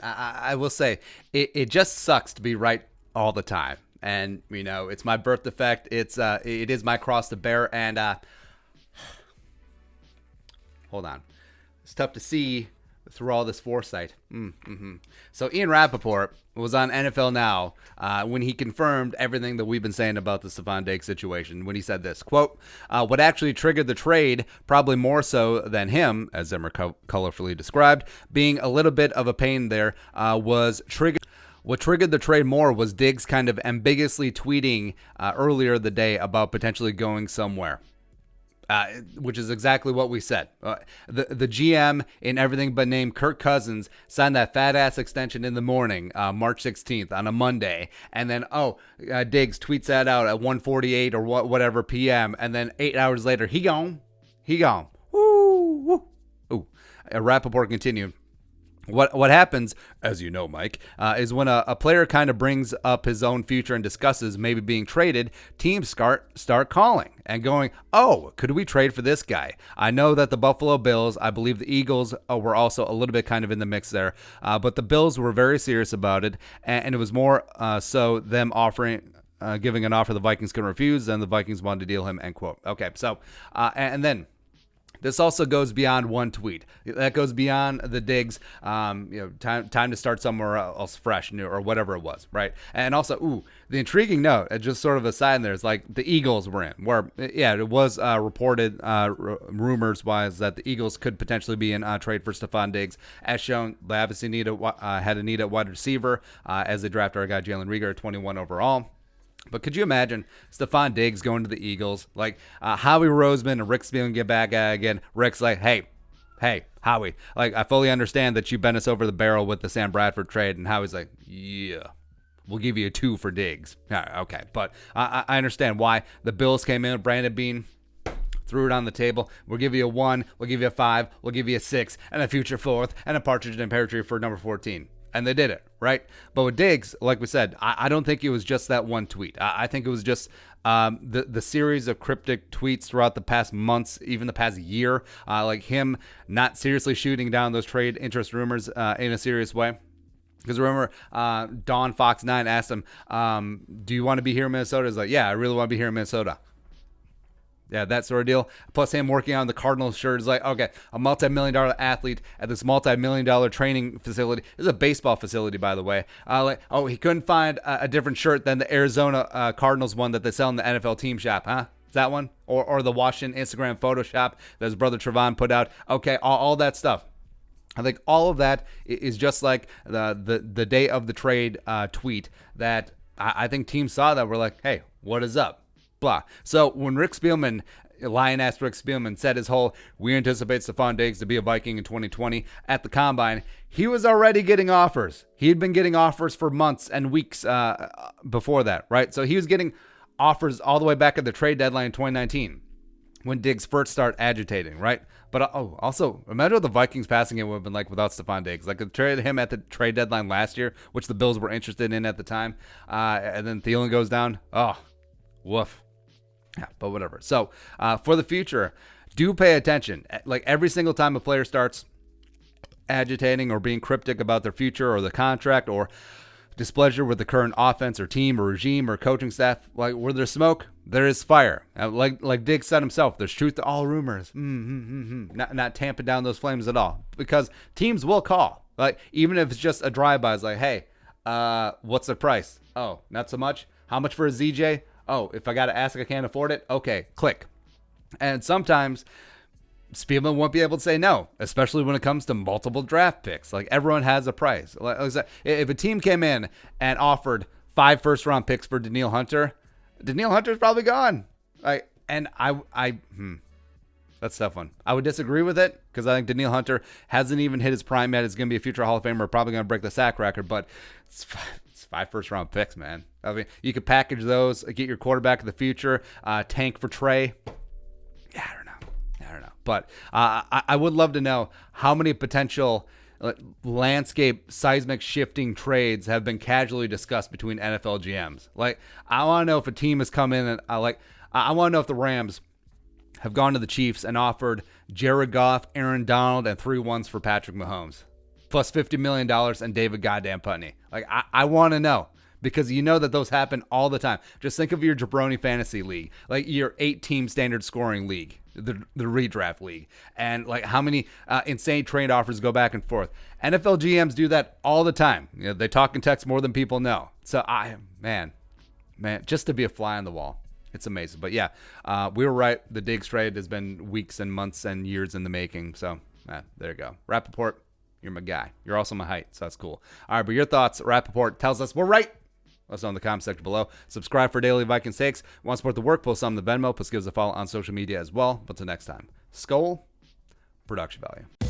I will say it just sucks to be right all the time. And it's my birth defect. It is my cross to bear. And hold on, it's tough to see through all this foresight. So Ian Rapoport was on NFL Now when he confirmed everything that we've been saying about the Stefon Diggs situation. When he said this, quote, what actually triggered the trade, probably more so than him, as Zimmer colorfully described, being a little bit of a pain there, was triggered. What triggered the trade more was Diggs kind of ambiguously tweeting earlier the day about potentially going somewhere. Which is exactly what we said. The GM in everything but name, Kirk Cousins, signed that fat ass extension in the morning, March 16th on a Monday, and then Diggs tweets that out at 1:48 or whatever p.m. and then 8 hours later he gone. Woo, woo. Ooh. Rapoport continued. What happens, as you know, Mike, is when a player kind of brings up his own future and discusses maybe being traded, teams start calling and going, oh, could we trade for this guy? I know that the Buffalo Bills, I believe the Eagles were also a little bit kind of in the mix there, but the Bills were very serious about it, and it was more so them offering... giving an offer the Vikings couldn't refuse, and the Vikings wanted to deal him, end quote. Okay, so, and then... this also goes beyond one tweet. That goes beyond the Diggs, time to start somewhere else fresh, new, or whatever it was, right? And also, the intriguing note, just sort of a side there, is like the Eagles were in, where, it was reported, rumors-wise, that the Eagles could potentially be in trade for Stefon Diggs. As shown, they obviously had a need at wide receiver as they drafted our guy Jalen Reagor at 21 overall. But could you imagine Stefon Diggs going to the Eagles? Like Howie Roseman and Rick Spielman get back at again. Rick's like, hey, Howie, like I fully understand that you bent us over the barrel with the Sam Bradford trade. And Howie's like, yeah, we'll give you a 2 for Diggs. Okay, but I understand why the Bills came in. Brandon Beane threw it on the table. We'll give you a 1, we'll give you a 5, we'll give you a 6, and a future 4th, and a partridge in pear tree for number 14. And they did it, right? But with Diggs, like we said, I don't think it was just that one tweet. I think it was just the series of cryptic tweets throughout the past months, even the past year, like him not seriously shooting down those trade interest rumors in a serious way. Because remember, Dawn Fox 9 asked him, do you want to be here in Minnesota? He's like, yeah, I really want to be here in Minnesota. Yeah, that sort of deal. Plus him working on the Cardinals shirt is like, okay, a multi-million-dollar athlete at this multi-million-dollar training facility. This is a baseball facility, by the way. He couldn't find a different shirt than the Arizona Cardinals one that they sell in the NFL team shop, huh? Is that one? Or the Washington Instagram Photoshop that his brother Trevon put out. Okay, all that stuff. I think all of that is just like the day of the trade tweet that I think teams saw that were like, hey, what is up? Blah. So when Rick Spielman, Lion-ass Rick Spielman, said his whole, we anticipate Stefon Diggs to be a Viking in 2020 at the Combine, he was already getting offers. He had been getting offers for months and weeks before that, right? So he was getting offers all the way back at the trade deadline in 2019 when Diggs first started agitating, right? But also, imagine what the Vikings passing game would have been like without Stefon Diggs. Like, they traded him at the trade deadline last year, which the Bills were interested in at the time, and then Thielen goes down. Oh, woof. Yeah, but whatever. So for the future, do pay attention. Like every single time a player starts agitating or being cryptic about their future or the contract or displeasure with the current offense or team or regime or coaching staff, like where there's smoke, there is fire. Like Diggs said himself, there's truth to all rumors. Not tamping down those flames at all, because teams will call. Like even if it's just a drive-by, it's like, hey, what's the price? Oh, not so much. How much for a ZJ? Oh, if I got to ask, I can't afford it. Okay, click. And sometimes Spielman won't be able to say no, especially when it comes to multiple draft picks. Like everyone has a price. Like if a team came in and offered 5 first-round picks for Danielle Hunter's probably gone. That's a tough one. I would disagree with it because I think Danielle Hunter hasn't even hit his prime yet. He's going to be a future Hall of Famer, probably going to break the sack record, but it's 5 first-round picks, man. I mean, you could package those, get your quarterback of the future, tank for Trey. Yeah, I don't know. But I would love to know how many potential landscape seismic shifting trades have been casually discussed between NFL GMs. Like, I want to know if a team has come in and I want to know if the Rams have gone to the Chiefs and offered Jared Goff, Aaron Donald, and 3 1s for Patrick Mahomes. plus $50 million and David goddamn Putney. Like, I want to know, because you know that those happen all the time. Just think of your jabroni fantasy league, like your 8-team standard scoring league, the redraft league, and like how many insane trade offers go back and forth. NFL GMs do that all the time. You know, they talk and text more than people know. So man, just to be a fly on the wall, it's amazing. But yeah, we were right. The Diggs trade has been weeks and months and years in the making. So there you go. Rapoport, you're my guy. You're also my height, so that's cool. All right, but your thoughts. Rapoport tells us we're right. Let us know in the comment section below. Subscribe for daily Vikings takes. Want to support the work? Post on the Venmo. Plus give us a follow on social media as well. But until next time, Skol, production value.